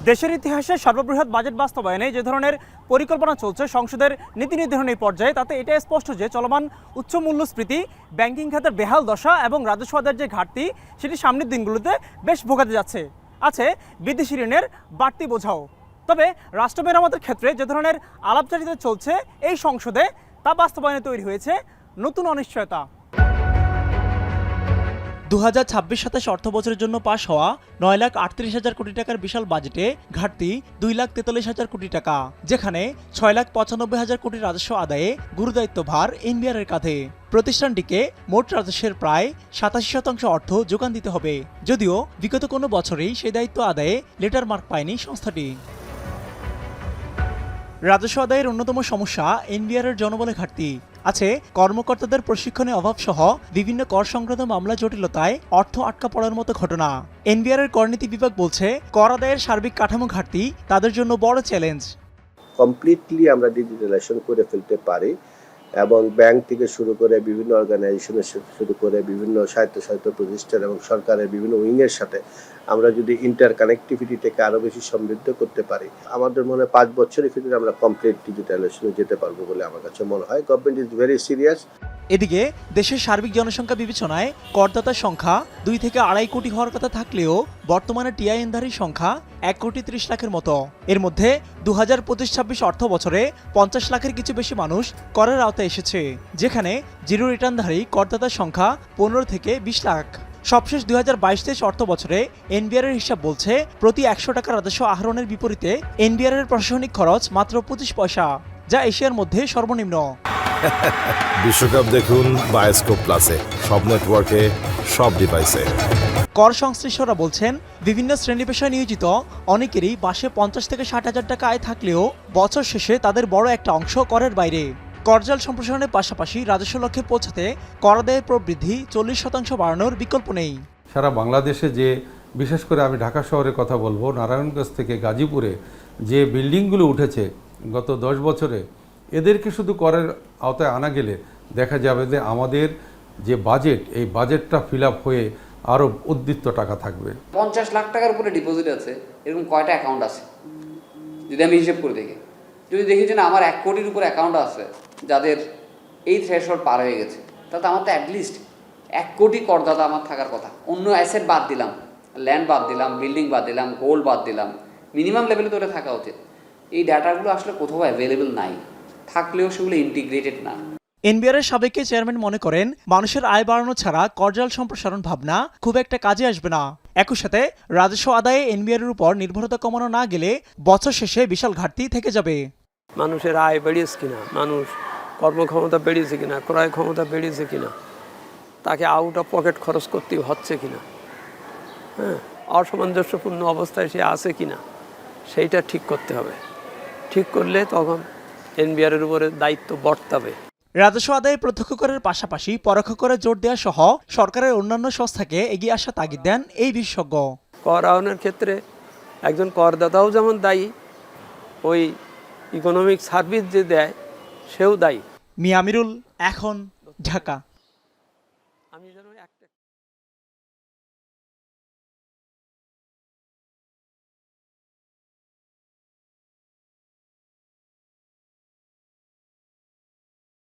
দেশের ইতিহাসে সর্ববৃহৎ বাজেট বাস্তবায়নে যে ধরনের পরিকল্পনা চলছে সংসদের নীতি নির্ধারণী পর্যায়ে, তাতে এটা স্পষ্ট যে চলমান উচ্চ মূল্যস্ফীতি, ব্যাংকিং খাতের বেহাল দশা এবং রাজস্ব আদায়ের যে ঘাটতি, সেটি সামনের দিনগুলোতে বেশ ভোগাতে যাচ্ছে। আছে বিদেশি ঋণের বাড়তি বোঝাও। তবে রাষ্ট্র মেরামতের ক্ষেত্রে যে ধরনের আলাপচারিতা চলছে এই সংসদে, তা বাস্তবায়নে তৈরি হয়েছে নতুন অনিশ্চয়তা। 2026-27 অর্থ বছরের জন্য পাশ হওয়া 9,38,000 কোটি টাকার বিশাল বাজেটে ঘাটতি 2,43,000 কোটি টাকা, যেখানে 6,95,000 কোটি রাজস্ব আদায়ে গুরুদায়িত্ব ভার এনবিআরের কাঁধে। প্রতিষ্ঠানটিকে মোট রাজস্বের প্রায় 87% অর্থ যোগান দিতে হবে, যদিও বিগত কোনো বছরেই সেই দায়িত্ব আদায়ে লেটার মার্ক পায়নি সংস্থাটি। রাজস্ব আদায়ের অন্যতম সমস্যা এনবিআরের জনবলে ঘাটতি। আছে কর্মকর্তাদের প্রশিক্ষণে অভাব সহ বিভিন্ন কর সংক্রান্ত মামলা জটিলতায় অর্থ আটকা পড়ার মতো ঘটনা। এনবিআরের করনীতি বিভাগ বলছে, কর আদায়ের সার্বিক কাঠামো ঘাটতি তাদের জন্য বড় চ্যালেঞ্জ। কমপ্লিটলি আমরা ডিজিটালাইজেশন করে ফেলতে পারি এবং ব্যাংক থেকে শুরু করে বিভিন্ন অর্গানাইজেশনের শুরু করে বিভিন্ন স্বায়ত্তশাসিত প্রতিষ্ঠান এবং সরকারের বিভিন্ন উইংয়ের সাথে আমরা যদি ইন্টার কানেক্টিভিটিটাকে আরও বেশি সমৃদ্ধ করতে পারি, আমাদের মনে হয় 5 বছরের ভিতরে আমরা কমপ্লিট ডিজিটালাইজেশনে যেতে পারবো বলে আমার কাছে মনে হয়। Government is very serious. এদিকে দেশের সার্বিক জনসংখ্যা বিবেচনায় করদাতার সংখ্যা 2 থেকে 2.5 কোটি হওয়ার কথা থাকলেও বর্তমানে টিআইএনধারীর সংখ্যা 1,30,00,000 মতো। এর মধ্যে 2025-26 অর্থ বছরে 50 লাখের কিছু বেশি মানুষ করের আওতায় এসেছে, যেখানে জিরো রিটার্নধারী করদাতার সংখ্যা 15 থেকে 20 লাখ। সবশেষ 2022-23 অর্থ বছরে এনবিআরের হিসাব বলছে, প্রতি 100 টাকা রাজস্ব আহরণের বিপরীতে এনবিআরের প্রশাসনিক খরচ মাত্র 25 পয়সা, যা এশিয়ার মধ্যে সর্বনিম্ন। বিশ্বকাপ দেখুন বায়োস্কোপ প্লাসে, সব নেটওয়ার্কে, সব ডিভাইসে। কর সংশ্লিষ্টরা বলছেন, বিভিন্ন শ্রেণী পেশায় নিয়োজিত অনেকেরই মাসে 50 থেকে 60,000 টাকা আয় থাকলেও বছর শেষে তাদের বড় একটা অংশ করের বাইরে। করজাল সম্প্রসারণের পাশাপাশি রাজস্ব লক্ষ্যে পৌঁছাতে কর আদায়ের প্রবৃদ্ধি 40% বাড়ানোর বিকল্প নেই। সারা বাংলাদেশে যে, বিশেষ করে আমি ঢাকা শহরের কথা বলবো, নারায়ণগঞ্জ থেকে গাজীপুরে যে বিল্ডিংগুলো উঠেছে গত 10 বছরে, এদেরকে শুধু করের আওতায় আনা গেলে দেখা যাবে যে আমাদের যে বাজেট, এই বাজেটটা ফিল আপ হয়ে আরও উদ্বৃত্ত টাকা থাকবে। 50 লাখ টাকার উপরে ডিপোজিট আছে, এরকম কয়টা অ্যাকাউন্ট আছে যদি আমি হিসেব করে দেখি? যদি দেখি যে না আমার 1 কোটির উপরে অ্যাকাউন্ট আছে যাদের এই থ্রেশহোল্ড পার হয়ে গেছে, তাতে আমার তো অ্যাটলিস্ট 1 কোটি করদাতা আমার থাকার কথা। অন্য অ্যাসেট বাদ দিলাম, ল্যান্ড বাদ দিলাম, বিল্ডিং বাদ দিলাম, গোল্ড বাদ দিলাম, মিনিমাম লেভেলে তো এটা থাকা উচিত। এই ডাটাগুলো আসলে কোথাও অ্যাভেলেবেল নাই, থাকলেও সেগুলো ইন্টিগ্রেটেড না। এনবিআরের সাবেক চেয়ারম্যান মনে করেন, মানুষের আয় বাড়ানো ছাড়া করজাল সম্প্রসারণ ভাবনা খুব একটা কাজে আসবে না। একই সাথে রাজস্ব আদায়ে এনবিআরের উপর নির্ভরতা কমানো না গেলে বছর শেষে বিশাল ঘাটতি থেকে যাবে। মানুষের আয় বেড়েছে কিনা, মানুষ কর্মক্ষমতা বেড়েছে কিনা, ক্রয় ক্ষমতা বেড়েছে কিনা, তাকে আউট অফ পকেট খরচ করতে হচ্ছে কিনা, অসামঞ্জস্যপূর্ণ অবস্থায় সে আছে কিনা, সেইটা ঠিক করতে হবে। ঠিক করলে তখন এনবিআরের উপরে দায়িত্ব বর্তাবে। রাজস্ব আদায়ে প্রত্যক্ষ করের পাশাপাশি পরোক্ষ করে জোর দেওয়া সহ সরকারের অন্যান্য সংস্থাকে এগিয়ে আসা তাগিদ দেন এই বিশেষজ্ঞ। কর আহরণের ক্ষেত্রে একজন করদাতাও যেমন দায়ী, ওই ইকোনমিক সার্ভিস যে দেয় সেও দায়ী। মিয়া আমিরুল, এখন, ঢাকা। আমি যেন একটা